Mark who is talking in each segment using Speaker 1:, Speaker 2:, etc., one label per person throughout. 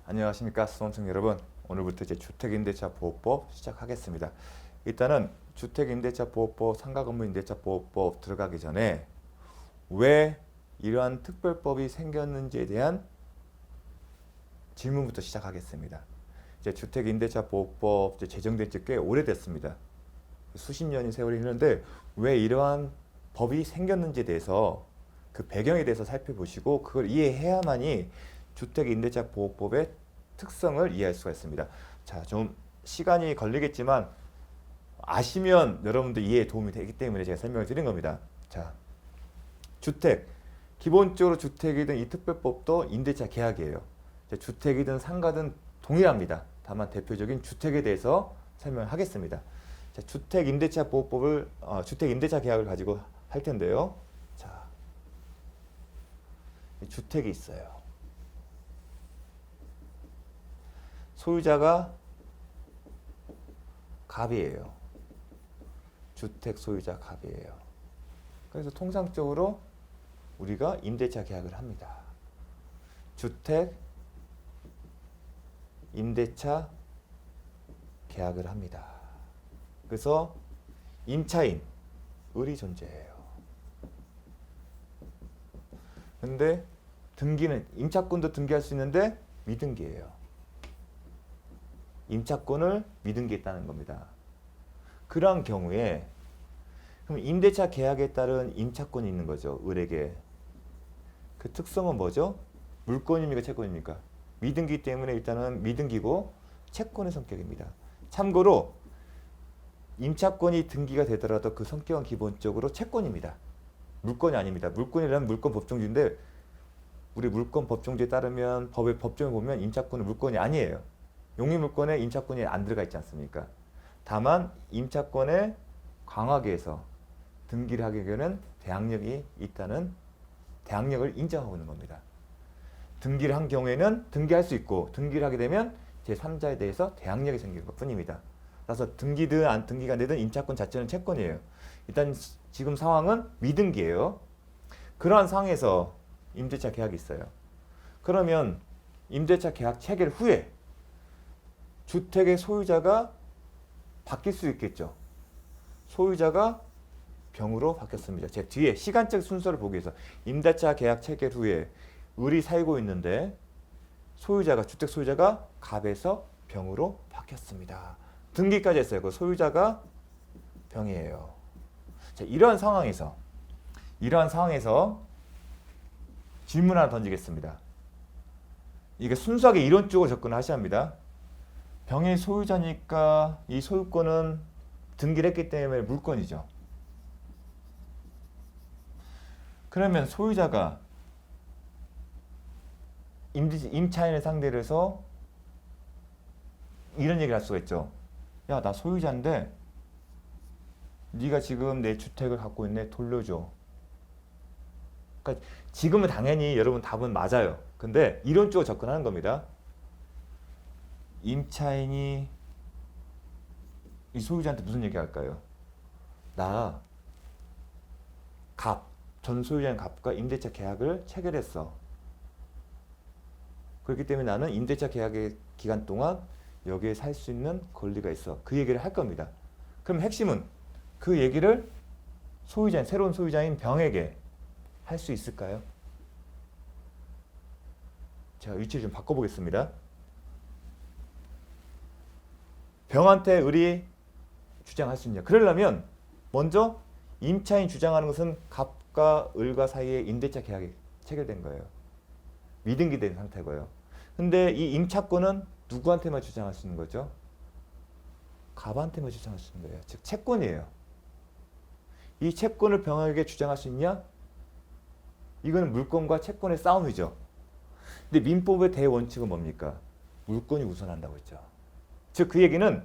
Speaker 1: 안녕하십니까 수험생 여러분. 오늘부터 이제 주택임대차보호법 시작하겠습니다. 일단은 주택임대차보호법, 상가건물임대차보호법 들어가기 전에 왜 이러한 특별법이 생겼는지에 대한 질문부터 시작하겠습니다. 이제 주택임대차보호법 제정된 지 꽤 오래됐습니다. 수십 년이 세월이 흐르는데 왜 이러한 법이 생겼는지에 대해서 그 배경에 대해서 살펴보시고 그걸 이해해야만이 주택임대차보호법의 특성을 이해할 수가 있습니다. 자, 좀 시간이 걸리겠지만 아시면 여러분들 이해에 도움이 되기 때문에 제가 설명을 드린 겁니다. 자, 주택. 기본적으로 주택이든 이 특별법도 임대차 계약이에요. 주택이든 상가든 동일합니다. 다만 대표적인 주택에 대해서 설명하겠습니다. 자, 주택임대차보호법을 주택임대차 계약을 가지고 할 텐데요. 자, 주택이 있어요. 소유자가 갑이에요. 주택 소유자 갑이에요. 그래서 통상적으로 우리가 임대차 계약을 합니다. 주택 임대차 계약을 합니다. 그래서 임차인 을이 존재해요. 근데 등기는 임차권도 등기할 수 있는데 미등기예요. 임차권을 미등기했다는 겁니다. 그러한 경우에 그럼 임대차 계약에 따른 임차권이 있는 거죠. 을에게. 그 특성은 뭐죠? 물권입니까? 채권입니까? 미등기 때문에 일단은 미등기고 채권의 성격입니다. 참고로 임차권이 등기가 되더라도 그 성격은 기본적으로 채권입니다. 물권이 아닙니다. 물권이라면 물권 법정주인데 우리 물권 법정주에 따르면 법의 법정을 보면 임차권은 물권이 아니에요. 용의물권에 임차권이 안 들어가 있지 않습니까? 다만 임차권에 강하게 해서 등기를 하기 위해서는 대항력이 있다는 대항력을 인정하고 있는 겁니다. 등기를 한 경우에는 등기할 수 있고 등기를 하게 되면 제3자에 대해서 대항력이 생기는 것 뿐입니다. 그래서 등기든 안 등기가 되든 임차권 자체는 채권이에요. 일단 지금 상황은 미등기예요. 그러한 상황에서 임대차 계약이 있어요. 그러면 임대차 계약 체결 후에 주택의 소유자가 바뀔 수 있겠죠. 소유자가 병으로 바뀌었습니다. 제 뒤에 시간적 순서를 보기 위해서 임대차 계약 체결 후에 을이 살고 있는데 소유자가 주택 소유자가 갑에서 병으로 바뀌었습니다. 등기까지 했어요. 그 소유자가 병이에요. 자, 이러한 상황에서 질문 하나 던지겠습니다. 이게 순수하게 이론적으로 접근하셔야 합니다. 병의 소유자니까 이 소유권은 등기를 했기 때문에 물권이죠. 그러면 소유자가 임차인을 상대로 해서 이런 얘기를 할 수가 있죠. 야, 나 소유자인데 네가 지금 내 주택을 갖고 있네. 돌려줘. 그러니까 지금은 당연히 여러분 답은 맞아요. 근데 이론적으로 접근하는 겁니다. 임차인이 이 소유자한테 무슨 얘기 할까요? 나 갑, 전 소유자인 갑과 임대차 계약을 체결했어. 그렇기 때문에 나는 임대차 계약의 기간 동안 여기에 살 수 있는 권리가 있어. 그 얘기를 할 겁니다. 그럼 핵심은 그 얘기를 소유자인, 새로운 소유자인 병에게 할 수 있을까요? 제가 위치를 좀 바꿔보겠습니다. 병한테 을이 주장할 수 있냐? 그러려면 먼저 임차인 주장하는 것은 갑과 을과 사이에 임대차 계약이 체결된 거예요. 미등기된 상태고요. 근데 이 임차권은 누구한테만 주장할 수 있는 거죠? 갑한테만 주장할 수 있는 거예요. 즉 채권이에요. 이 채권을 병에게 주장할 수 있냐? 이거는 물권과 채권의 싸움이죠. 근데 민법의 대원칙은 뭡니까? 물권이 우선한다고 했죠. 즉 그 얘기는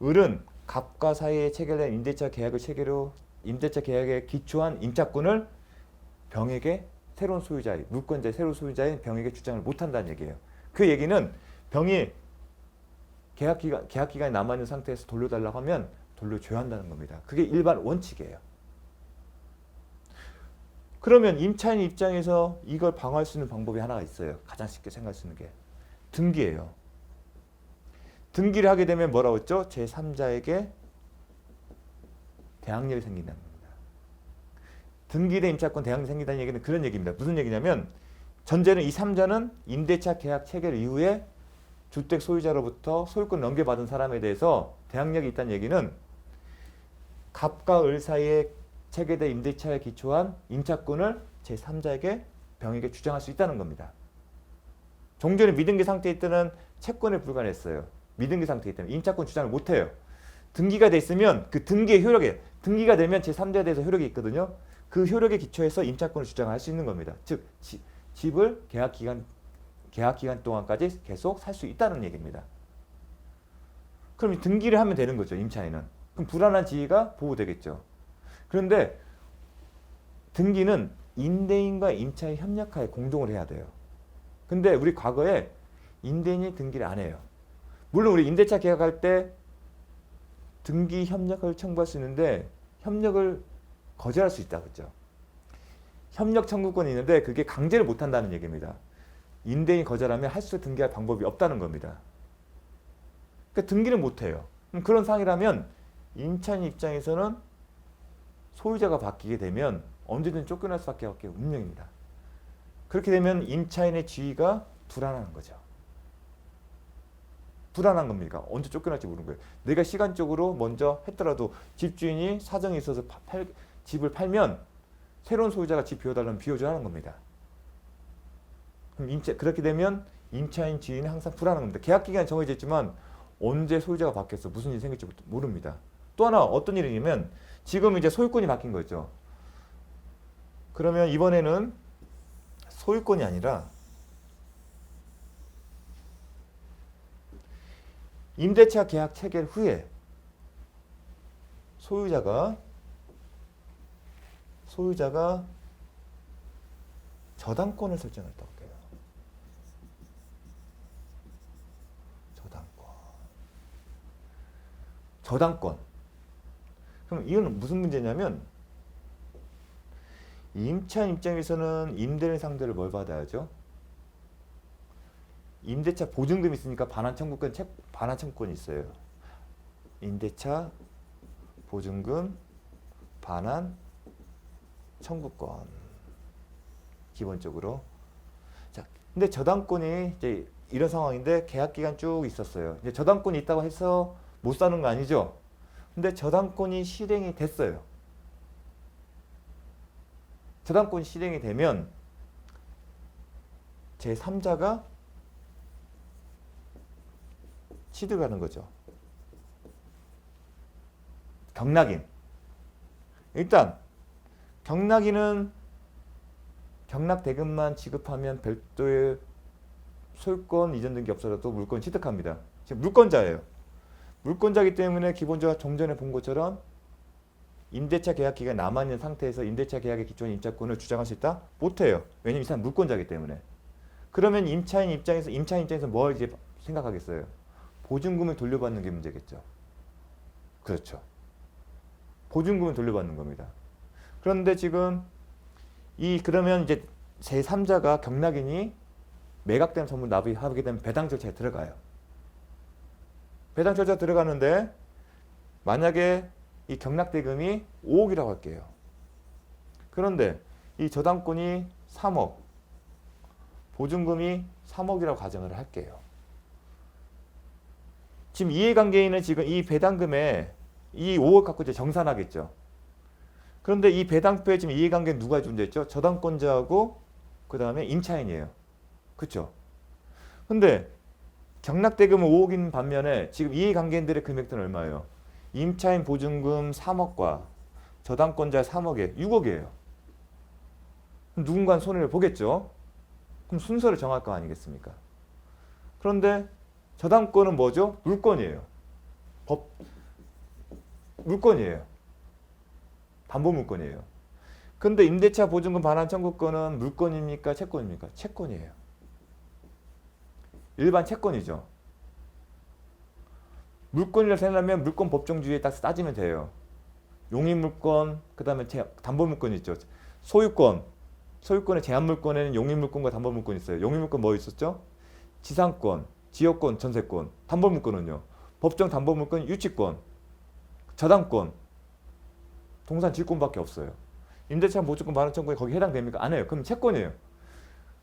Speaker 1: 을은 갑과 사이에 체결된 임대차 계약을 체결로 임대차 계약에 기초한 임차권을 병에게 새로운 소유자의 물권자의 새로운 소유자인 병에게 주장을 못한다는 얘기예요. 그 얘기는 병이 계약 기간이 남아 있는 상태에서 돌려달라고 하면 돌려줘야 한다는 겁니다. 그게 일반 원칙이에요. 그러면 임차인 입장에서 이걸 방어할 수 있는 방법이 하나가 있어요. 가장 쉽게 생각할 수 있는 게 등기예요. 등기를 하게 되면 뭐라고 했죠? 제3자에게 대항력이 생긴다는 겁니다. 등기된 임차권 대항력이 생긴다는 얘기는 그런 얘기입니다. 무슨 얘기냐면 전제는 이 3자는 임대차 계약 체결 이후에 주택 소유자로부터 소유권을 넘겨받은 사람에 대해서 대항력이 있다는 얘기는 갑과 을 사이에 체결된 임대차에 기초한 임차권을 제3자에게 병에게 주장할 수 있다는 겁니다. 종전에 미등기 상태에 있던 채권에 불과했어요. 미등기 상태이기 때문에 임차권 주장을 못해요. 등기가 돼 있으면 그 등기의 효력에 등기가 되면 제3자에 대해서 효력이 있거든요. 그 효력에 기초해서 임차권을 주장할 수 있는 겁니다. 즉 집을 계약 기간 동안까지 계속 살 수 있다는 얘기입니다. 그럼 등기를 하면 되는 거죠. 임차인은. 그럼 불안한 지위가 보호되겠죠. 그런데 등기는 임대인과 임차인 협력하에 공동을 해야 돼요. 근데 우리 과거에 임대인이 등기를 안 해요. 물론 우리 임대차 계약할 때 등기 협력을 청구할 수 있는데 협력을 거절할 수 있다 그랬죠. 협력 청구권이 있는데 그게 강제를 못 한다는 얘기입니다. 임대인이 거절하면 할 수 등기할 방법이 없다는 겁니다. 그러니까 등기는 못 해요. 그런 상황이라면 임차인 입장에서는 소유자가 바뀌게 되면 언제든 쫓겨날 수밖에 없게 운명입니다. 그렇게 되면 임차인의 지위가 불안한 거죠. 불안한 겁니까? 언제 쫓겨날지 모르는 거예요. 내가 시간적으로 먼저 했더라도 집주인이 사정이 있어서 집을 팔면 새로운 소유자가 집 비워달라면 비워줘야 하는 겁니다. 그럼 그렇게 되면 임차인 지위는 항상 불안한 겁니다. 계약 기간이 정해져 있지만 언제 소유자가 바뀌어서 무슨 일이 생길지 모릅니다. 또 하나 어떤 일이냐면 지금 이제 소유권이 바뀐 거죠. 그러면 이번에는 소유권이 아니라 임대차 계약 체결 후에 소유자가 저당권을 설정했다고 해요. 저당권. 그럼 이건 무슨 문제냐면 임차인 입장에서는 임대인 상대를 뭘 받아야죠? 임대차 보증금이 있으니까 반환 청구권이 있어요. 임대차 보증금 반환 청구권 기본적으로. 자, 근데 저당권이 이제 이런 상황인데 계약 기간 쭉 있었어요. 이제 저당권이 있다고 해서 못 사는 거 아니죠? 근데 저당권이 실행이 됐어요. 저당권이 실행이 되면 제3자가 취득을 하는 거죠. 경락인. 일단 경락인은 경락대금만 지급하면 별도의 소유권 이전 등기 없어도 물건 취득합니다. 지금 물권자예요. 물권자이기 때문에 기본적으로 종전에 본 것처럼 임대차 계약 기간이 남아있는 상태에서 임대차 계약에 기초한 임차권을 주장할 수 있다? 못해요. 왜냐면 이 사람 물권자이기 때문에. 그러면 임차인 입장에서 뭘 이제 생각하겠어요? 보증금을 돌려받는 게 문제겠죠. 그렇죠. 보증금을 돌려받는 겁니다. 그런데 지금 그러면 이제 제3자가 경락인이 매각된 선물 납입하게 되면 배당 절차에 들어가요. 배당 절차 들어가는데 만약에 이 경락대금이 5억이라고 할게요. 그런데 이 저당권이 3억, 보증금이 3억이라고 가정을 할게요. 지금 이해관계인은 지금 이 배당금에 이 5억 갖고 이제 정산하겠죠. 그런데 이 배당표에 지금 이해관계는 누가 존재했죠? 저당권자하고 그 다음에 임차인이에요. 그렇죠? 근데 경락대금은 5억인 반면에 지금 이해관계인들의 금액들은 얼마예요? 임차인 보증금 3억과 저당권자 3억에 6억이에요. 그럼 누군가는 손해를 보겠죠? 그럼 순서를 정할 거 아니겠습니까? 그런데 저당권은 뭐죠? 물권이에요. 물권이에요. 담보물권이에요. 근데 임대차 보증금 반환 청구권은 물권입니까? 채권입니까? 채권이에요. 일반 채권이죠. 물권이라 생각하면 물권 법정주의에 딱 따지면 돼요. 용익물권, 그 다음에 담보물권 있죠. 소유권의 제한물권에는 용익물권과 담보물권이 있어요. 용익물권 뭐 있었죠? 지상권, 지역권, 전세권, 담보물권은요. 법정 담보물권, 유치권, 저당권, 동산 질권밖에 없어요. 임대차 보증권 반환 청구에 거기 해당됩니까? 안 해요. 그럼 채권이에요.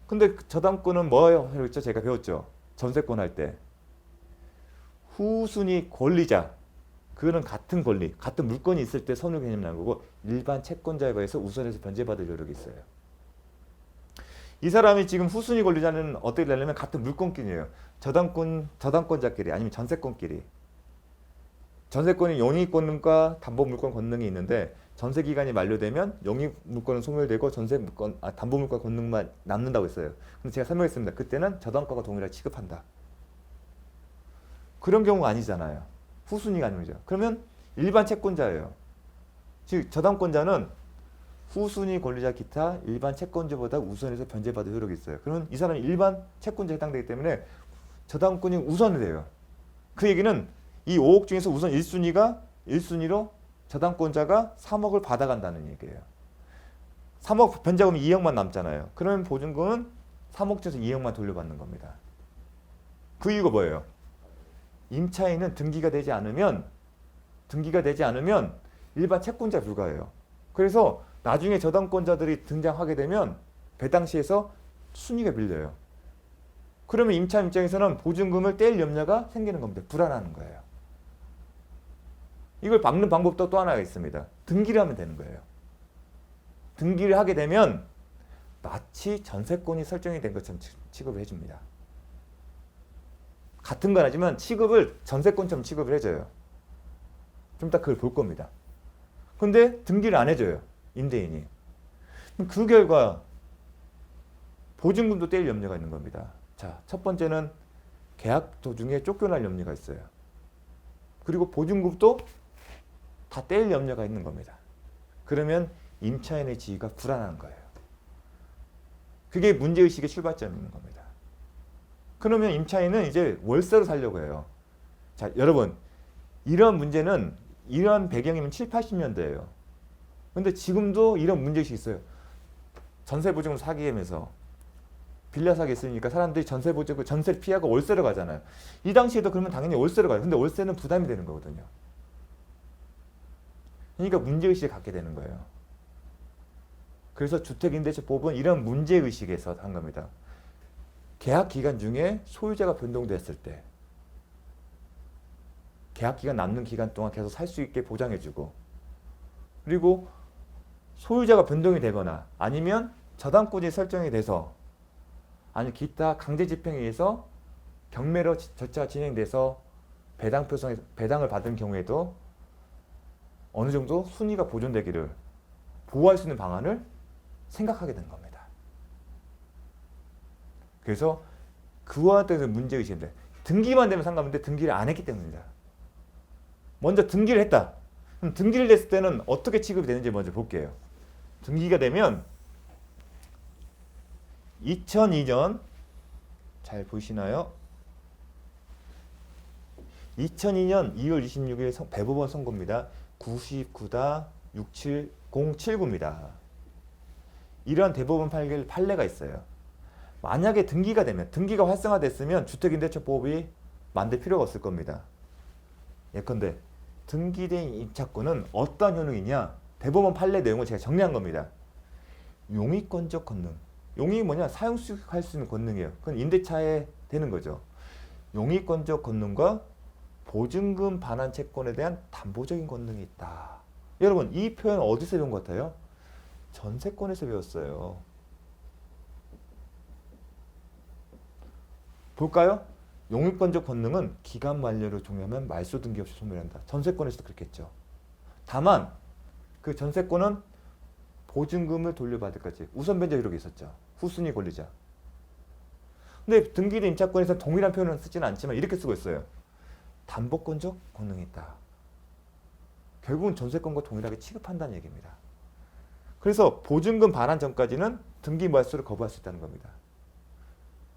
Speaker 1: 근데 저당권은 뭐예요? 했죠? 제가 배웠죠. 전세권 할 때. 후순위 권리자. 그거는 같은 권리, 같은 물건이 있을 때 선호 개념이 나는 거고 일반 채권자에 비해서 우선해서 변제받을 여력이 있어요. 이 사람이 지금 후순위 권리자는 어떻게 되냐면 같은 물건끼리예요. 저당권자끼리 아니면 전세권끼리. 전세권이 용익권과 담보물권 권능이 있는데 전세 기간이 만료되면 용익물권은 소멸되고 담보물권 권능만 남는다고 했어요. 근데 제가 설명했습니다. 그때는 저당권과 동일하게 취급한다. 그런 경우가 아니잖아요. 후순위가 아니죠. 그러면 일반 채권자예요. 즉 저당권자는 후순위 권리자 기타 일반 채권자보다 우선해서 변제받을 효력이 있어요. 그러면 이 사람이 일반 채권자에 해당되기 때문에 저당권이 우선이 돼요. 그 얘기는 이 5억 중에서 우선 1순위로 저당권자가 3억을 받아간다는 얘기예요. 3억 변제하면 2억만 남잖아요. 그러면 보증금은 3억 중에서 2억만 돌려받는 겁니다. 그 이유가 뭐예요? 임차인은 등기가 되지 않으면 일반 채권자에 불과해요. 그래서 나중에 저당권자들이 등장하게 되면 배당시에서 순위가 밀려요. 그러면 임차인 입장에서는 보증금을 떼일 염려가 생기는 겁니다. 불안하는 거예요. 이걸 막는 방법도 또 하나가 있습니다. 등기를 하면 되는 거예요. 등기를 하게 되면 마치 전세권이 설정이 된 것처럼 취급을 해줍니다. 같은 건 하지만 취급을 전세권처럼 취급을 해줘요. 좀 이따 그걸 볼 겁니다. 근데 등기를 안 해줘요. 임대인이. 그 결과 보증금도 떼일 염려가 있는 겁니다. 자, 첫 번째는 계약 도중에 쫓겨날 염려가 있어요. 그리고 보증금도 다 떼일 염려가 있는 겁니다. 그러면 임차인의 지위가 불안한 거예요. 그게 문제의식의 출발점인 겁니다. 그러면 임차인은 이제 월세로 살려고 해요. 자, 여러분, 이런 문제는 이런 배경이면 7, 80년대예요. 근데 지금도 이런 문제의식이 있어요. 전세보증을 사기하면서 빌려 사기 있으니까 사람들이 전세를 피하고 월세로 가잖아요. 이 당시에도 그러면 당연히 월세로 가요. 근데 월세는 부담이 되는 거거든요. 그러니까 문제의식을 갖게 되는 거예요. 그래서 주택임대차법은 이런 문제의식에서 한 겁니다. 계약 기간 중에 소유자가 변동됐을 때 계약 기간 남는 기간 동안 계속 살 수 있게 보장해주고, 그리고 소유자가 변동이 되거나 아니면 저당권이 설정이 돼서 아니 기타 강제 집행에 의해서 경매로 절차가 진행돼서 배당을 받은 경우에도 어느 정도 순위가 보존되기를 보호할 수 있는 방안을 생각하게 된 겁니다. 그래서 그와 때문에 문제의식인데 등기만 되면 상관없는데 등기를 안 했기 때문입니다. 먼저 등기를 했다. 그럼 등기를 했을 때는 어떻게 취급이 되는지 먼저 볼게요. 등기가 되면 2002년 잘 보이시나요? 2002년 2월 26일 대법원 선고입니다. 99-67079입니다. 이러한 대법원 판례가 있어요. 만약에 등기가 되면, 등기가 활성화됐으면 주택임대차법이 만들 필요가 없을 겁니다. 예컨대 등기된 임차권은 어떠한 효능이냐? 대법원 판례 내용을 제가 정리한 겁니다. 용익권적 권능. 용익이 뭐냐? 사용 수익할 수 있는 권능이에요. 그건 임대차에 되는 거죠. 용익권적 권능과 보증금 반환 채권에 대한 담보적인 권능이 있다. 여러분, 이 표현 어디서 배운 것 같아요? 전세권에서 배웠어요. 볼까요? 용익권적 권능은 기간 만료를 종료하면 말소 등기 없이 소멸한다. 전세권에서도 그렇게 했죠. 다만 그 전세권은 보증금을 돌려받을 까지 우선 변제 효력이 있었죠. 후순위 권리자. 근데 등기된 임차권에서 동일한 표현은 쓰지는 않지만 이렇게 쓰고 있어요. 담보권적 권능이 있다. 결국은 전세권과 동일하게 취급한다는 얘기입니다. 그래서 보증금 반환 전까지는 등기 말소를 거부할 수 있다는 겁니다.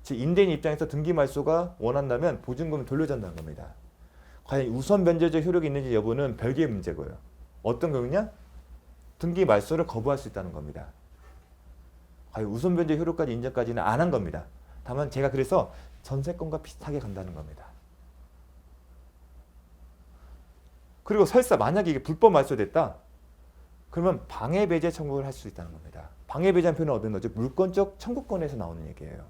Speaker 1: 즉 임대인 입장에서 등기 말소가 원한다면 보증금을 돌려준다는 겁니다. 과연 우선 변제적 효력이 있는지 여부는 별개의 문제고요. 어떤 경우냐? 등기 말소를 거부할 수 있다는 겁니다. 과연 우선 변제 효력까지 인정까지는 안 한 겁니다. 다만 제가 그래서 전세권과 비슷하게 간다는 겁니다. 그리고 설사 만약에 이게 불법 말소됐다. 그러면 방해배제 청구를 할 수 있다는 겁니다. 방해배제한 표현은 어디서 나오죠? 물권적 청구권에서 나오는 얘기예요.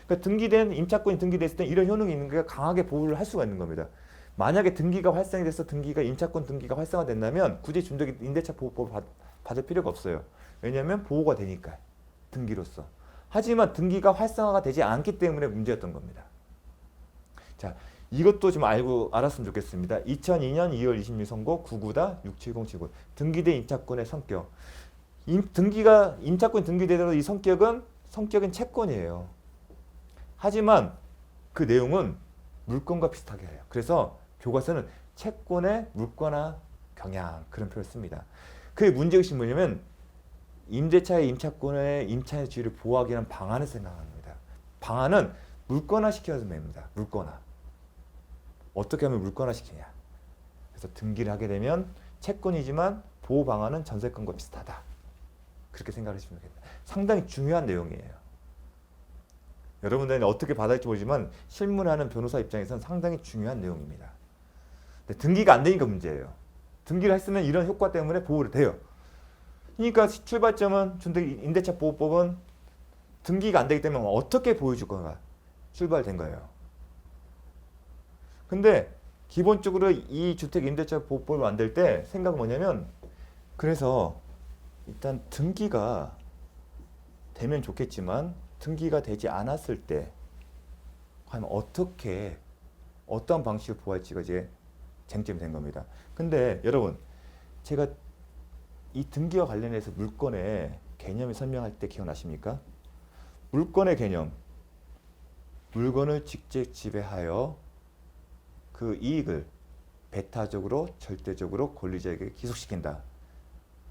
Speaker 1: 그러니까 등기된 임차권이 등기됐을 때 이런 효능이 있는 게 강하게 보호를 할 수가 있는 겁니다. 만약에 등기가 활성이 돼서 임차권 등기가 활성화된다면 굳이 준득이 임대차 보호법 받을 필요가 없어요. 왜냐하면 보호가 되니까 등기로서. 하지만 등기가 활성화가 되지 않기 때문에 문제였던 겁니다. 자, 이것도 좀 알았으면 좋겠습니다. 2002년 2월 26일 선고 99-67079 등기된 임차권의 성격. 임차권이 등기되더라도 이 성격은 성격은 채권이에요. 하지만 그 내용은 물권과 비슷하게 해요. 그래서 교과서는 채권의 물권화 경향 그런 표현을 씁니다. 그의 문제의식이 뭐냐면 임대차의 임차권의 임차인의 지위를 보호하기 위한 방안을 생각합니다. 방안은 물권화 시켜서 맵니다. 물권화. 어떻게 하면 물권화 시키냐. 그래서 등기를 하게 되면 채권이지만 보호 방안은 전세권과 비슷하다. 그렇게 생각하시면 되겠다. 상당히 중요한 내용이에요. 여러분들은 어떻게 받아들일지 모르지만 실무하는 변호사 입장에서는 상당히 중요한 내용입니다. 근데 등기가 안 되니까 문제예요. 등기를 했으면 이런 효과 때문에 보호를 돼요. 그러니까 출발점은 임대차 보호법은 등기가 안 되기 때문에 어떻게 보여줄 건가 출발된 거예요. 근데 기본적으로 이 주택 임대차 보호법을 만들 때 생각은 뭐냐면 그래서 일단 등기가 되면 좋겠지만 등기가 되지 않았을 때 과연 어떤 방식으로 보호할지가 이제 쟁점이 된 겁니다. 근데 여러분 제가 이 등기와 관련해서 물권의 개념을 설명할 때 기억나십니까? 물권의 개념, 물건을 직접 지배하여 그 이익을 배타적으로 절대적으로 권리자에게 기속시킨다.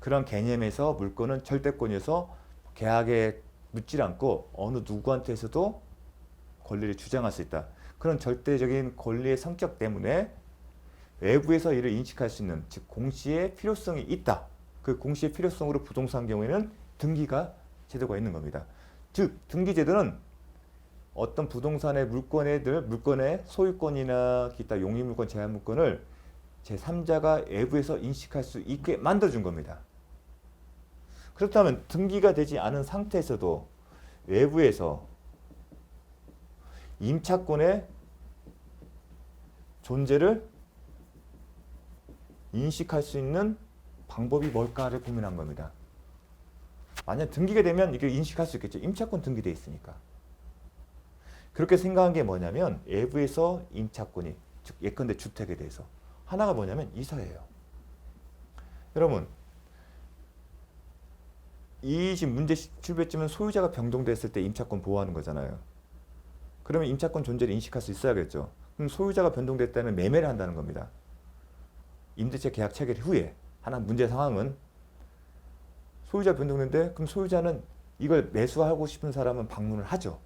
Speaker 1: 그런 개념에서 물권은 절대권이어서 계약에 묻지 않고 어느 누구한테서도 권리를 주장할 수 있다. 그런 절대적인 권리의 성격 때문에 외부에서 이를 인식할 수 있는 즉 공시의 필요성이 있다. 그 공시의 필요성으로 부동산 경우에는 등기가 제도가 있는 겁니다. 즉 등기 제도는 어떤 부동산의 물건의 소유권이나 기타 용익물권, 제한물권을 제3자가 외부에서 인식할 수 있게 만들어준 겁니다. 그렇다면 등기가 되지 않은 상태에서도 외부에서 임차권의 존재를 인식할 수 있는 방법이 뭘까를 고민한 겁니다. 만약 등기가 되면 이게 인식할 수 있겠죠. 임차권 등기돼 있으니까. 그렇게 생각한 게 뭐냐면 외부에서 임차권이 즉 예컨대 주택에 대해서 하나가 뭐냐면 이사예요. 여러분 이 지금 문제 출발점은 소유자가 변동됐을 때 임차권 보호하는 거잖아요. 그러면 임차권 존재를 인식할 수 있어야겠죠. 그럼 소유자가 변동됐다면 매매를 한다는 겁니다. 임대차 계약 체결 후에 하나 문제 상황은 소유자 변동됐는데 그럼 소유자는 이걸 매수하고 싶은 사람은 방문을 하죠.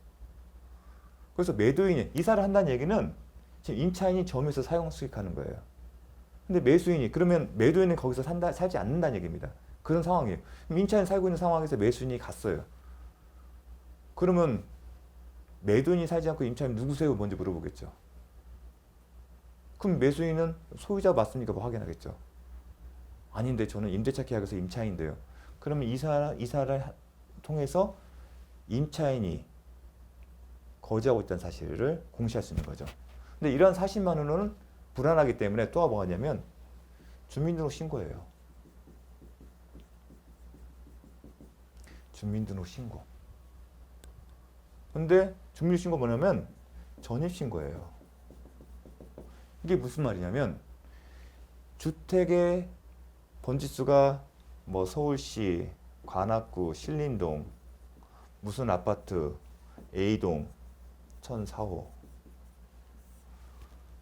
Speaker 1: 그래서 매도인이 이사를 한다는 얘기는 지금 임차인이 점유해서 사용 수익하는 거예요. 근데 매수인이 그러면 매도인은 거기서 살지 않는다는 얘기입니다. 그런 상황이에요. 임차인 살고 있는 상황에서 매수인이 갔어요. 그러면 매도인이 살지 않고 임차인 누구세요? 먼저 물어보겠죠. 그럼 매수인은 소유자 맞습니까? 뭐 확인하겠죠. 아닌데 저는 임대차 계약에서 임차인인데요. 그러면 이사를 통해서 임차인이 거주하고 있다는 사실을 공시할 수 있는 거죠. 근데 이러한 사실만으로는 불안하기 때문에 또 뭐가 냐면 주민등록 신고예요. 주민등록 신고. 근데 주민등록 신고 뭐냐면 전입신고예요. 이게 무슨 말이냐면 주택의 번지수가 뭐 서울시, 관악구, 신림동, 무슨 아파트, A동, 1004호.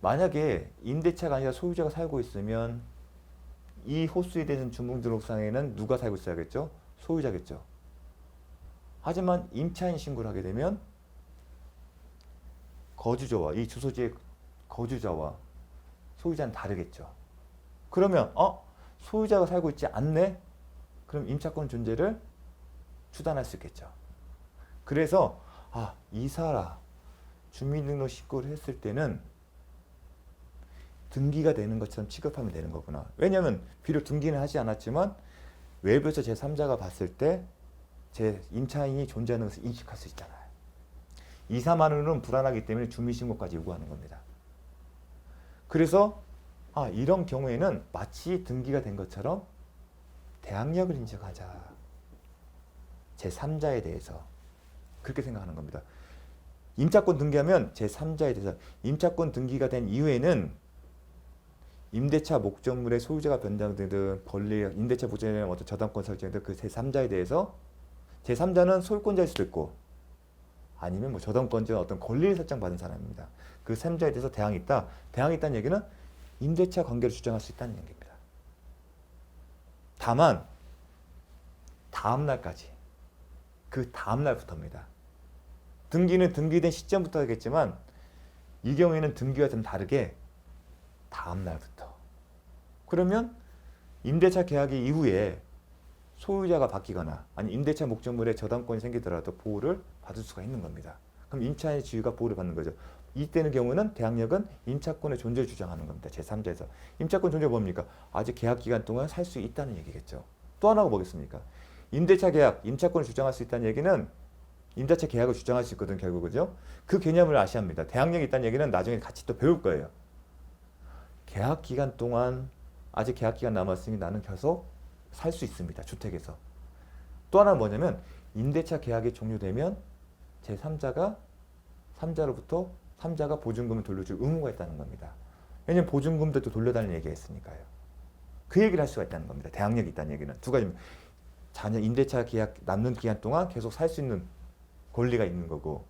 Speaker 1: 만약에 임대차가 아니라 소유자가 살고 있으면 이 호수에 대한 주민등록상에는 누가 살고 있어야겠죠? 소유자겠죠. 하지만 임차인 신고를 하게 되면 거주자와 이 주소지의 거주자와 소유자는 다르겠죠. 그러면 소유자가 살고 있지 않네? 그럼 임차권 존재를 추단할 수 있겠죠. 그래서 이사라 주민등록 신고를 했을 때는 등기가 되는 것처럼 취급하면 되는 거구나. 왜냐하면 비록 등기는 하지 않았지만 외부에서 제3자가 봤을 때 제 임차인이 존재하는 것을 인식할 수 있잖아요. 2, 3만 원은 불안하기 때문에 주민신고까지 요구하는 겁니다. 그래서 이런 경우에는 마치 등기가 된 것처럼 대항력을 인정하자. 제3자에 대해서 그렇게 생각하는 겁니다. 임차권 등기하면 제3자에 대해서 임차권 등기가 된 이후에는 임대차 목적물의 소유자가 변경되든 권리, 임대차 보전에 어떤 저당권 설정된 그 제3자에 대해서 제3자는 소유권자일 수도 있고 아니면 뭐 저당권자 어떤 권리를 설정받은 사람입니다. 그 3자에 대해서 대항이 있다. 대항이 있다는 얘기는 임대차 관계를 주장할 수 있다는 얘기입니다. 다만 다음 날까지 그 다음 날부터입니다. 등기는 등기된 시점부터 하겠지만 이 경우에는 등기와 좀 다르게 다음 날부터. 그러면 임대차 계약이 이후에 소유자가 바뀌거나 아니 임대차 목적물에 저당권이 생기더라도 보호를 받을 수가 있는 겁니다. 그럼 임차인의 지위가 보호를 받는 거죠. 이때는 경우는 대항력은 임차권의 존재를 주장하는 겁니다. 제3자에서. 임차권 존재가 뭡니까? 아직 계약 기간 동안 살 수 있다는 얘기겠죠. 또 하나가 뭐겠습니까? 임대차 계약, 임차권을 주장할 수 있다는 얘기는 임대차 계약을 주장할 수 있거든 결국은요. 그 개념을 아셔야 합니다. 대항력이 있다는 얘기는 나중에 같이 또 배울 거예요. 계약 기간 동안 아직 계약 기간 남았으니 나는 계속 살 수 있습니다. 주택에서. 또 하나는 뭐냐면 임대차 계약이 종료되면 제3자가 3자로부터 3자가 보증금을 돌려줄 의무가 있다는 겁니다. 왜냐하면 보증금도 또 돌려달라는 얘기가 있으니까요. 그 얘기를 할 수가 있다는 겁니다. 대항력이 있다는 얘기는. 두 가지입니다. 자녀 임대차 계약 남는 기간 동안 계속 살 수 있는 권리가 있는 거고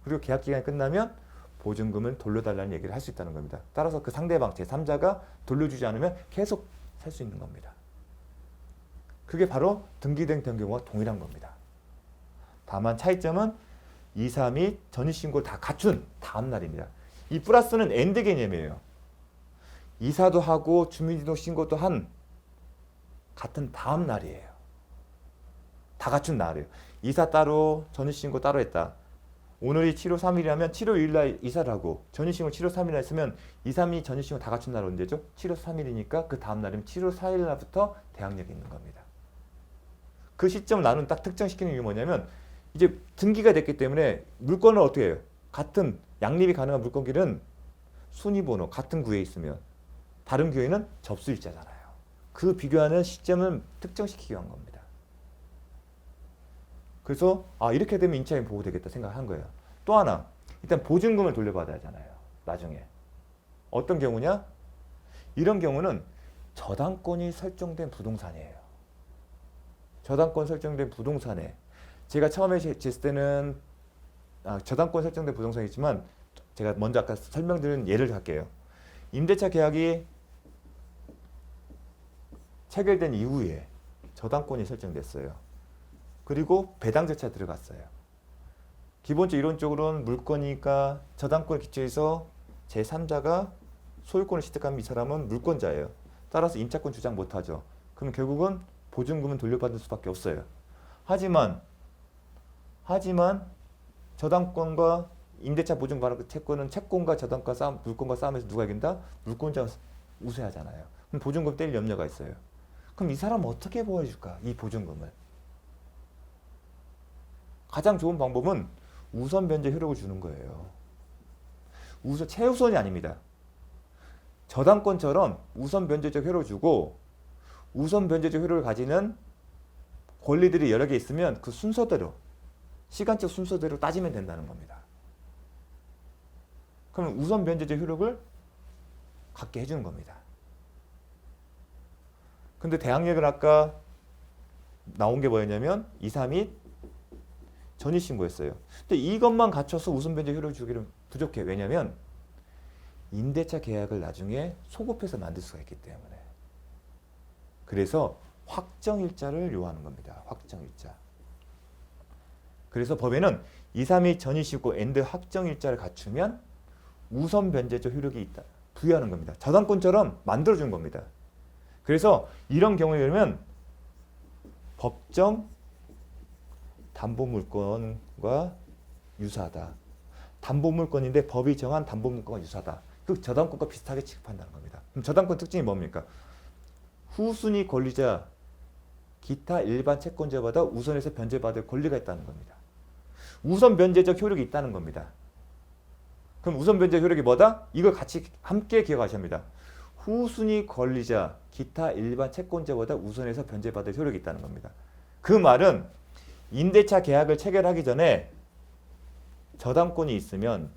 Speaker 1: 그리고 계약 기간이 끝나면 보증금을 돌려달라는 얘기를 할 수 있다는 겁니다. 따라서 그 상대방 제3자가 돌려주지 않으면 계속 살 수 있는 겁니다. 그게 바로 등기된 경우와 동일한 겁니다. 다만 차이점은 이사 및 전입신고를 다 갖춘 다음 날입니다. 이 플러스는 엔드 개념이에요. 이사도 하고 주민등록 신고도 한 같은 다음 날이에요. 다 갖춘 날이에요. 이사 따로 전입신고 따로 했다. 오늘이 7월 3일이라면 7월 1일 날 이사를 하고 전입신고 7월 3일 날 했으면 이사 및 전입신고 다 갖춘 날 언제죠? 7월 3일이니까 그 다음 날이면 7월 4일 날부터 대항력이 있는 겁니다. 그 시점을 나는 딱 특정시키는 이유가 뭐냐면 이제 등기가 됐기 때문에 물건을 어떻게 해요? 같은 양립이 가능한 물건끼리는 순위번호 같은 구에 있으면 다른 구에는 접수일자잖아요. 그 비교하는 시점을 특정시키기 위한 겁니다. 그래서 이렇게 되면 임차인 보호되겠다 생각한 거예요. 또 하나 일단 보증금을 돌려받아야 하잖아요. 나중에 어떤 경우냐? 이런 경우는 저당권이 설정된 부동산이에요. 저당권 설정된 부동산에 제가 처음에 쟀을 때는 저당권 설정된 부동산이지만 제가 먼저 아까 설명드린 예를 할게요. 임대차 계약이 체결된 이후에 저당권이 설정됐어요. 그리고 배당 절차 들어갔어요. 기본적으로 이론적으로는 물건이니까 저당권 기초에서 제3자가 소유권을 취득하면 이 사람은 물권자예요. 따라서 임차권 주장 못하죠. 그럼 결국은 보증금은 돌려받을 수밖에 없어요. 하지만 저당권과 임대차 보증 받은 채권은 채권과 저당권 싸움, 물권과 싸움에서 누가 이긴다? 물권자가 우세하잖아요. 그럼 보증금 뗄 염려가 있어요. 그럼 이 사람은 어떻게 보호해줄까? 이 보증금을. 가장 좋은 방법은 우선 변제 효력을 주는 거예요. 최우선이 아닙니다. 저당권처럼 우선 변제적 효력을 주고 우선 변제적 효력을 가지는 권리들이 여러 개 있으면 그 순서대로 시간적 순서대로 따지면 된다는 겁니다. 그럼 우선 변제적 효력을 갖게 해주는 겁니다. 근데 대항력을 아까 나온 게 뭐였냐면 이사 및 전입신고였어요. 근데 이것만 갖춰서 우선 변제 효력을 주기는 부족해. 왜냐면 임대차 계약을 나중에 소급해서 만들 수가 있기 때문에. 그래서 확정일자를 요하는 겁니다. 확정일자. 그래서 법에는 이사 및 전입신고 앤드 확정일자를 갖추면 우선 변제적 효력이 있다. 부여하는 겁니다. 저당권처럼 만들어준 겁니다. 그래서 이런 경우에 되면 법정 담보물권과 유사하다. 담보물권인데 법이 정한 담보물권과 유사하다. 그 저당권과 비슷하게 취급한다는 겁니다. 그럼 저당권 특징이 뭡니까? 후순위 권리자 기타 일반 채권자보다 우선해서 변제받을 권리가 있다는 겁니다. 우선 변제적 효력이 있다는 겁니다. 그럼 우선 변제 효력이 뭐다? 이걸 같이 함께 기억하셔야 합니다. 후순위 권리자 기타 일반 채권자보다 우선해서 변제받을 효력이 있다는 겁니다. 그 말은 임대차 계약을 체결하기 전에 저당권이 있으면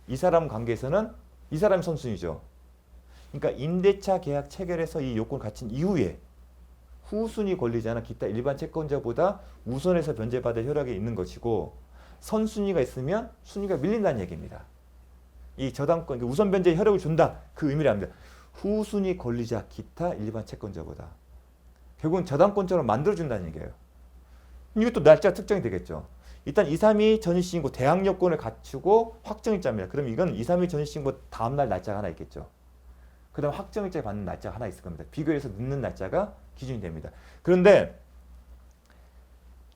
Speaker 1: 이 사람 관계에서는 이 사람이 선순위죠. 그러니까 임대차 계약 체결에서 이 요건을 갖춘 이후에 후순위 권리자나 기타 일반 채권자보다 우선해서 변제받을 효력이 있는 것이고 선순위가 있으면 순위가 밀린다는 얘기입니다. 이 저당권, 우선 변제에 효력을 준다. 그 의미를 합니다. 후순위 권리자 기타 일반 채권자보다. 결국은 저당권처럼 만들어준다는 얘기예요. 이것도 날짜 특정이 되겠죠. 일단 232 전입신고 대항 요건을 갖추고 확정일자입니다. 그럼 이건 232 전입신고 다음날 날짜가 하나 있겠죠. 그 다음 확정일자 받는 날짜가 하나 있을 겁니다. 비교해서 늦는 날짜가 기준이 됩니다. 그런데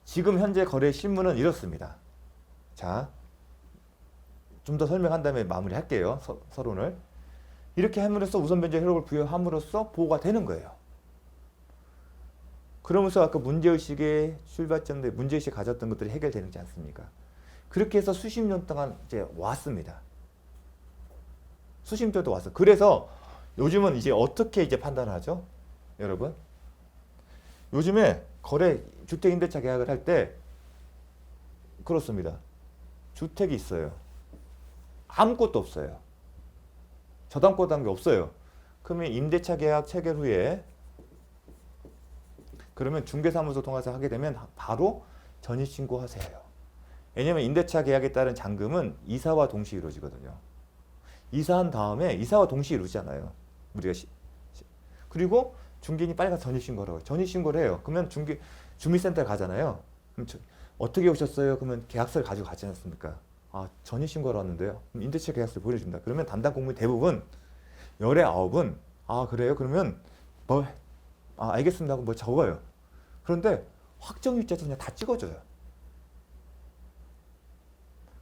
Speaker 1: 지금 현재 거래 실무는 이렇습니다. 자, 좀 더 설명한 다음에 마무리할게요. 서론을. 이렇게 함으로써 우선 변제 효력을 부여함으로써 보호가 되는 거예요. 그러면서 아까 문제의식의 출발점에 문제의식 가졌던 것들이 해결되지 않습니까? 그렇게 해서 수십 년 동안 이제 왔습니다. 수십 년도 왔어. 그래서 요즘은 이제 어떻게 이제 판단을 하죠? 여러분? 요즘에 주택임대차 계약을 할 때 그렇습니다. 주택이 있어요. 아무것도 없어요. 저당권이라는 게 없어요. 그러면 임대차 계약 체결 후에 그러면 중개사무소 통해서 하게 되면 바로 전입신고하세요. 왜냐하면 임대차 계약에 따른 잔금은 이사와 동시에 이루어지거든요. 이사한 다음에 이사와 동시에 이루어지잖아요. 우리가 그리고 중개인이 빨리 가서 전입신고를 하고 전입신고를 해요. 그러면 주민센터에 가잖아요. 그럼 어떻게 오셨어요? 그러면 계약서를 가지고 가지 않습니까? 아, 전입신고를 왔는데요. 그럼 임대차 계약서를 보여줍니다. 그러면 담당 공무원 대부분 열의 9은 아 그래요? 그러면 알겠습니다 하고 적어요. 그런데 확정일자도 그냥 다 찍어줘요.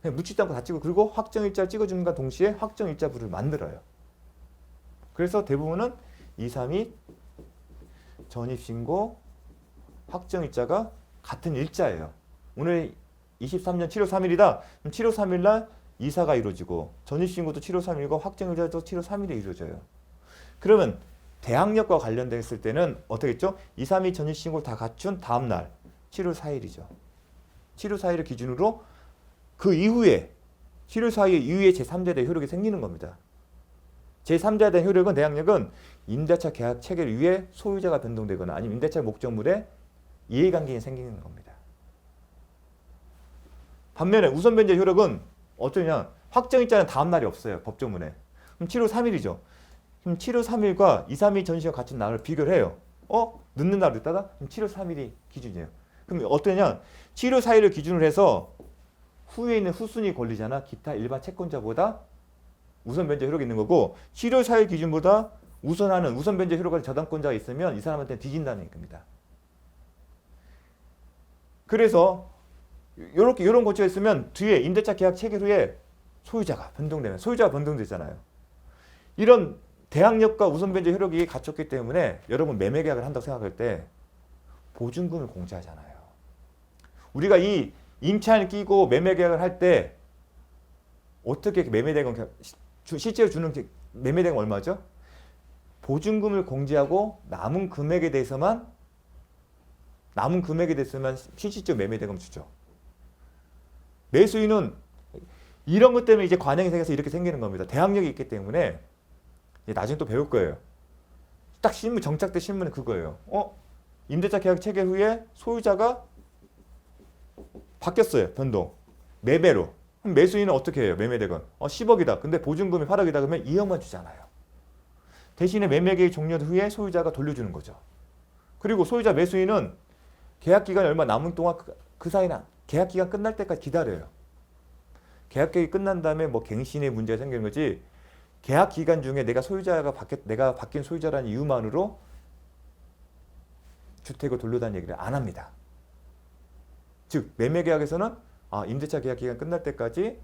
Speaker 1: 그냥 묻지도 않고 다 찍고 그리고 확정일자를 찍어주는과 동시에 확정일자부를 만들어요. 그래서 대부분은 232 전입신고 확정일자가 같은 일자예요. 오늘 23년 7월 3일이다. 그럼 7월 3일 날 이사가 이루어지고 전입신고도 7월 3일이고 확정일자도 7월 3일에 이루어져요. 그러면 대항력과 관련됐을 때는 어떻게 했죠? 232 전입신고를 다 갖춘 다음 날 7월 4일이죠. 7월 4일을 기준으로 그 이후에 7월 4일 이후에 제3자에 대한 효력이 생기는 겁니다. 제3자에 대한 효력은 대항력은 임대차 계약 체결 이후에 소유자가 변동되거나 아니면 임대차 목적물에 이해관계가 생기는 겁니다. 반면에 우선 변제 효력은 어떠냐? 확정일자는 다음 날이 없어요. 법조문에. 그럼 7월 3일이죠. 그럼 7월 3일과 232 전시와 같은 날을 비교를 해요. 늦는 날을 있다가 그럼 7월 3일이 기준이에요. 그럼 어떠냐? 7월 4일을 기준으로 해서 후에 있는 후순위 권리자나 기타 일반 채권자보다 우선 변제 효력이 있는 거고 7월 4일 기준보다 우선하는 우선 변제 효력을 저당권자가 있으면 이 사람한테는 뒤진다는 얘기입니다. 그래서 이런 고치가 있으면 뒤에 임대차 계약 체결 후에 소유자가 변동되잖아요. 이런 대항력과 우선 변제 효력이 갖췄기 때문에 여러분 매매 계약을 한다고 생각할 때 보증금을 공제하잖아요. 우리가 이 임차인을 끼고 매매 계약을 할 때 어떻게 매매 대금 실제로 주는 매매 대금 얼마죠? 보증금을 공제하고 남은 금액에 대해서만 실질적 매매 대금 주죠. 매수인은 이런 것 때문에 이제 관행이 생겨서 이렇게 생기는 겁니다. 대항력이 있기 때문에 나중에 또 배울 거예요. 딱 정착된 신문은 그거예요. 임대차 계약 체결 후에 소유자가 바뀌었어요. 변동. 매매로. 그럼 매수인은 어떻게 해요? 매매대금. 10억이다. 근데 보증금이 8억이다. 그러면 2억만 주잖아요. 대신에 매매계획 종료 후에 소유자가 돌려주는 거죠. 그리고 소유자 매수인은 계약기간이 얼마 남은 동안 그 사이나 계약기간 끝날 때까지 기다려요. 계약기간이 끝난 다음에 갱신의 문제가 생기는 거지 계약기간 중에 내가 바뀐 소유자라는 이유만으로 주택을 돌려다는 얘기를 안 합니다. 즉 매매계약에서는 임대차 계약기간 끝날 때까지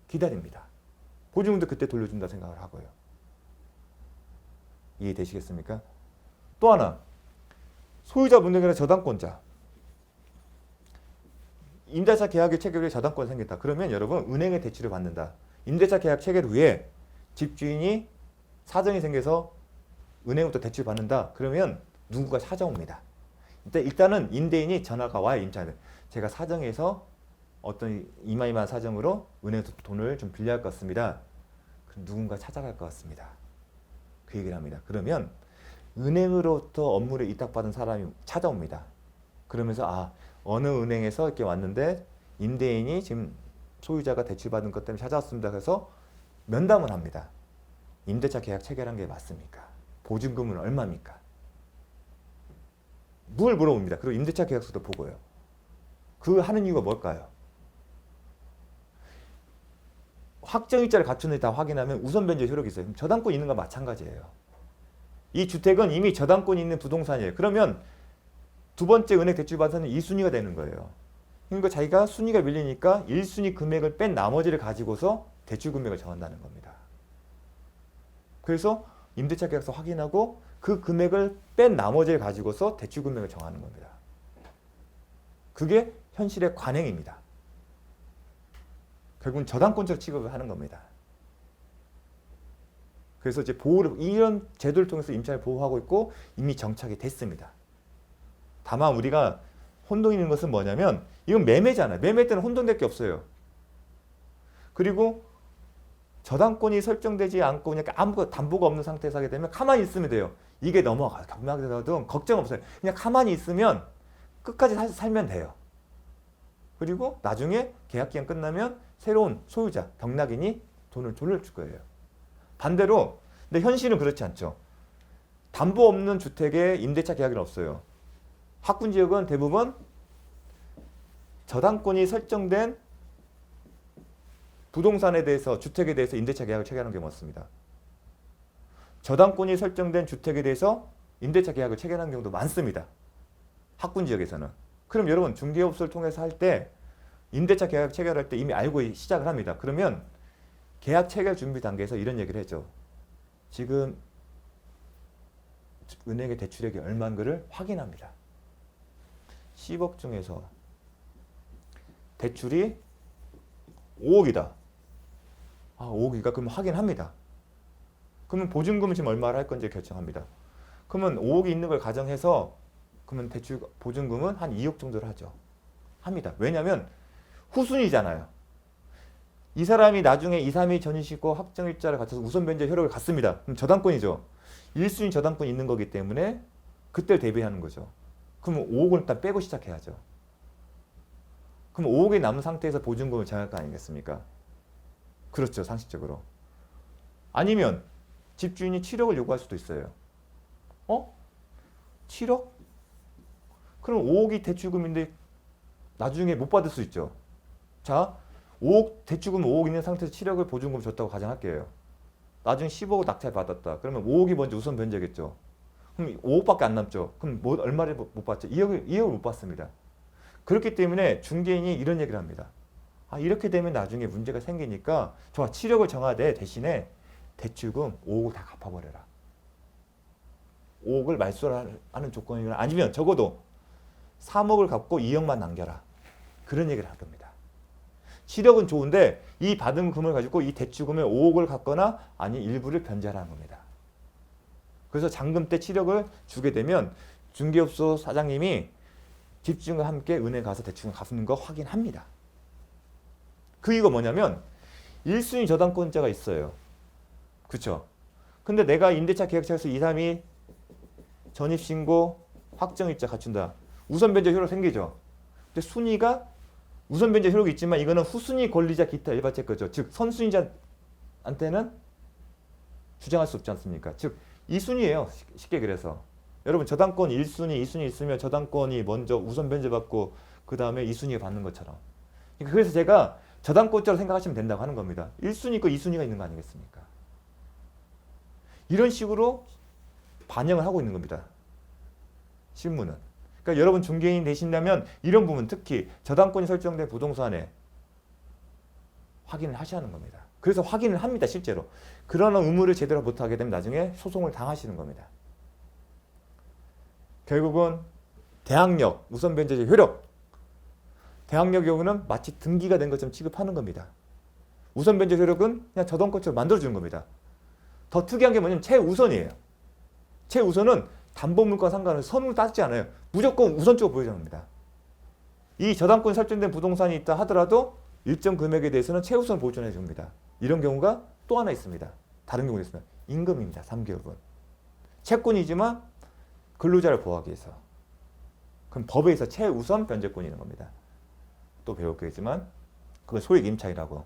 Speaker 1: 기다립니다. 보증금도 그때 돌려준다 생각을 하고요. 이해되시겠습니까? 또 하나, 소유자 분등이나 저당권자. 임대차 계약의 체결 후에 저당권이 생겼다. 그러면 여러분 은행의 대출을 받는다. 임대차 계약 체결 후에 집주인이 사정이 생겨서 은행부터 대출 받는다. 그러면 누군가 찾아옵니다. 일단은 임대인이 전화가 와요. 임차인은. 제가 사정해서 어떤 이마이마한 사정으로 은행에서 돈을 좀 빌려야 할 것 같습니다. 그럼 누군가 찾아갈 것 같습니다. 그 얘기를 합니다. 그러면 은행으로부터 업무를 위탁받은 사람이 찾아옵니다. 그러면서 어느 은행에서 이렇게 왔는데 임대인이 지금 소유자가 대출받은 것 때문에 찾아왔습니다. 그래서 면담을 합니다. 임대차 계약 체결한 게 맞습니까? 보증금은 얼마입니까? 뭘 물어봅니다. 그리고 임대차 계약서도 보고요. 그 하는 이유가 뭘까요? 확정일자를 갖춘지 다 확인하면 우선 변제 효력이 있어요. 저당권 있는 거 마찬가지예요. 이 주택은 이미 저당권이 있는 부동산이에요. 그러면 두 번째 은행 대출 받아서는 2순위가 되는 거예요. 그러니까 자기가 순위가 밀리니까 1순위 금액을 뺀 나머지를 가지고서 대출 금액을 정한다는 겁니다. 그래서 임대차 계약서 확인하고 그 금액을 뺀 나머지를 가지고서 대출 금액을 정하는 겁니다. 그게 현실의 관행입니다. 결국은 저당권적 취급을 하는 겁니다. 그래서 이제 이런 제도를 통해서 임차인을 보호하고 있고 이미 정착이 됐습니다. 다만 우리가 혼동이 있는 것은 뭐냐면 이건 매매잖아요. 매매 때는 혼동될 게 없어요. 그리고 저당권이 설정되지 않고 그냥 아무 담보가 없는 상태에서 하게 되면 가만히 있으면 돼요. 이게 넘어가 경락되더라도 걱정 없어요. 그냥 가만히 있으면 끝까지 살면 돼요. 그리고 나중에 계약기간 끝나면 새로운 소유자, 경락인이 돈을 돌려줄 거예요. 반대로 근데 현실은 그렇지 않죠. 담보 없는 주택에 임대차 계약은 없어요. 학군지역은 대부분 저당권이 설정된 부동산에 대해서 주택에 대해서 임대차 계약을 체결하는 경우가 많습니다. 저당권이 설정된 주택에 대해서 임대차 계약을 체결하는 경우도 많습니다. 학군지역에서는. 그럼 여러분 중개업소를 통해서 할 때 임대차 계약 체결할 때 이미 알고 시작을 합니다. 그러면 계약 체결 준비 단계에서 이런 얘기를 했죠. 지금 은행의 대출액이 얼마인가를 확인합니다. 10억 중에서 대출이 5억이다. 5억이니까 그러면 확인합니다. 그러면 보증금은 지금 얼마를 할 건지 결정합니다. 그러면 5억이 있는 걸 가정해서 그러면 대출 보증금은 한 2억 정도를 하죠. 합니다. 왜냐하면 후순위잖아요. 이 사람이 나중에 2, 3일 전이시고 확정일자를 갖춰서 우선 변제 효력을 갖습니다. 그럼 저당권이죠. 1순위 저당권이 있는 거기 때문에 그때를 대비하는 거죠. 그럼 5억을 일단 빼고 시작해야죠. 그럼 5억이 남은 상태에서 보증금을 정할 거 아니겠습니까? 그렇죠. 상식적으로. 아니면 집주인이 7억을 요구할 수도 있어요. 7억? 그럼 5억이 대출금인데 나중에 못 받을 수 있죠. 자, 5억 대출금 5억 있는 상태에서 7억을 보증금 줬다고 가정할게요. 나중에 10억을 낙찰 받았다. 그러면 5억이 먼저 우선 변제겠죠. 그럼 5억밖에 안 남죠. 그럼 얼마를 못 받죠? 2억을 못 받습니다. 그렇기 때문에 중개인이 이런 얘기를 합니다. 이렇게 되면 나중에 문제가 생기니까 좋아 7억을 정하되 대신에 대출금 5억을 다 갚아버려라. 5억을 말소하는 조건이거나 아니면 적어도 3억을 갚고 2억만 남겨라. 그런 얘기를 할 겁니다. 7억은 좋은데 이 받은 금을 가지고 이 대출금의 5억을 갚거나 아니 일부를 변제하라는 겁니다. 그래서 잔금 때 7억을 주게 되면 중개업소 사장님이 집주인과 함께 은행 가서 대출금 갚는 거 확인합니다. 그 이유가 뭐냐면 1순위 저당권자가 있어요. 그렇죠? 근데 내가 임대차 계약서에서 2, 3위 전입신고 확정일자 갖춘다. 우선 변제 효력 생기죠. 근데 순위가 우선 변제 효력이 있지만 이거는 후순위 권리자 기타 일반채 거죠. 즉 선순위자한테는 주장할 수 없지 않습니까? 즉 2순위예요. 쉽게 그래서. 여러분 저당권 1순위, 2순위 있으면 저당권이 먼저 우선 변제받고 그 다음에 2순위에 받는 것처럼. 그래서 제가 저당권자로 생각하시면 된다고 하는 겁니다. 1순위 있고 2순위가 있는 거 아니겠습니까? 이런 식으로 반영을 하고 있는 겁니다. 실무는. 그러니까 여러분 중개인 되신다면 이런 부분 특히 저당권이 설정된 부동산에 확인을 하셔야 하는 겁니다. 그래서 확인을 합니다. 실제로. 그런 의무를 제대로 못하게 되면 나중에 소송을 당하시는 겁니다. 결국은 대항력, 우선변제적 효력. 대항력 경우는 마치 등기가 된 것처럼 취급하는 겁니다. 우선변제 효력은 그냥 저당권처럼 만들어주는 겁니다. 더 특이한 게 뭐냐면 최우선이에요. 최우선은 담보물과 상관없이 선을 따지지 않아요. 무조건 우선적으로 보여주는 겁니다. 이 저당권 설정된 부동산이 있다 하더라도 일정 금액에 대해서는 최우선 보존해 줍니다. 이런 경우가 또 하나 있습니다. 다른 경우도 있습니다. 임금입니다. 3개월분. 채권이지만 근로자를 보호하기 위해서. 그럼 법에 의해서 최우선 변제권이 있는 겁니다. 또 배울 거겠지만 그건 소액 임차이라고.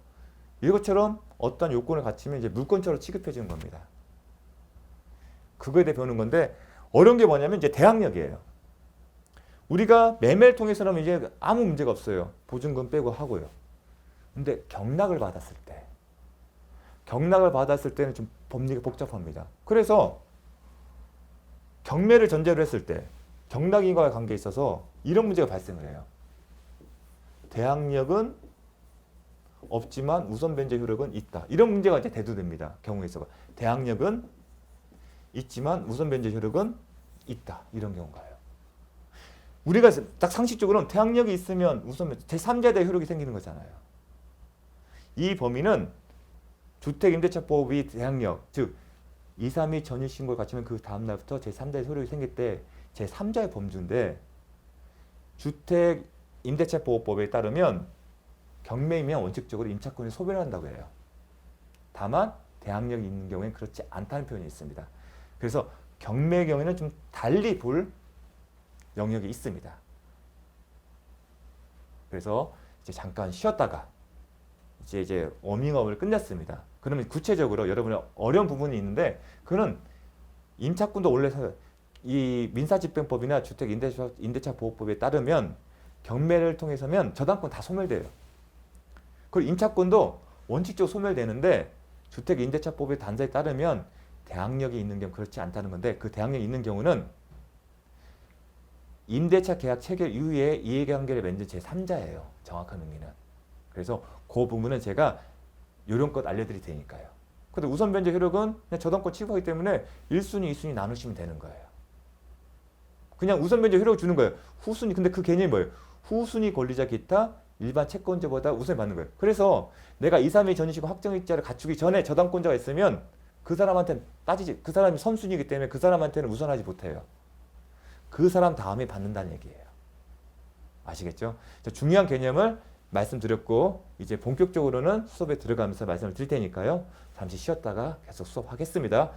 Speaker 1: 이것처럼 어떤 요건을 갖추면 이제 물권처럼 취급해 주는 겁니다. 그거에 대해 배우는 건데 어려운 게 뭐냐면 이제 대항력이에요. 우리가 매매를 통해서는 이제 아무 문제가 없어요. 보증금 빼고 하고요. 근데 경락을 받았을 때는 좀 법리가 복잡합니다. 그래서 경매를 전제로 했을 때 경락인과의 관계에 있어서 이런 문제가 발생을 해요. 대항력은 없지만 우선 변제 효력은 있다. 이런 문제가 이제 대두됩니다. 경우에 있어서 대항력은 있지만 우선 변제 효력은 있다. 이런 경우가요. 우리가 딱 상식적으로는 대항력이 있으면 우선 제3자에 대한 효력이 생기는 거잖아요. 이 범위는 주택임대차법이 대항력, 즉 2, 3위 전입신고를 갖추면 그 다음날부터 제3자의 효력이 생길 때 제3자의 범주인데 주택임대차보호법에 따르면 경매이면 원칙적으로 임차권이 소멸을 한다고 해요. 다만 대항력이 있는 경우에는 그렇지 않다는 표현이 있습니다. 그래서 경매의 경우에는 좀 달리 볼 영역이 있습니다. 그래서 이제 잠깐 쉬었다가 이제 워밍업을 끝냈습니다. 그러면 구체적으로 여러분의 어려운 부분이 있는데 그는 임차권도 원래 이 민사집행법이나 주택임대차보호법에 따르면 경매를 통해서면 저당권 다 소멸돼요. 그리고 임차권도 원칙적으로 소멸되는데 주택임대차법의 단서에 따르면 대항력이 있는 경우 그렇지 않다는 건데 그 대항력이 있는 경우는 임대차 계약 체결 이후에 이해관계를 맺는 제3자예요. 정확한 의미는. 그래서 그 부분은 제가 요령껏 알려드릴 테니까요. 근데 우선 변제 효력은 그냥 저당권 취급하기 때문에 1순위, 2순위 나누시면 되는 거예요. 그냥 우선 변제 효력을 주는 거예요. 후순위, 근데 그 개념이 뭐예요? 후순위 권리자 기타 일반 채권자보다 우선을 받는 거예요. 그래서 내가 2, 3위 전입신고 확정일자를 갖추기 전에 저당권자가 있으면 그 사람한테는 따지지, 그 사람이 선순위이기 때문에 그 사람한테는 우선하지 못해요. 그 사람 다음에 받는다는 얘기예요. 아시겠죠? 중요한 개념을 말씀드렸고 이제 본격적으로는 수업에 들어가면서 말씀을 드릴 테니까요. 잠시 쉬었다가 계속 수업하겠습니다.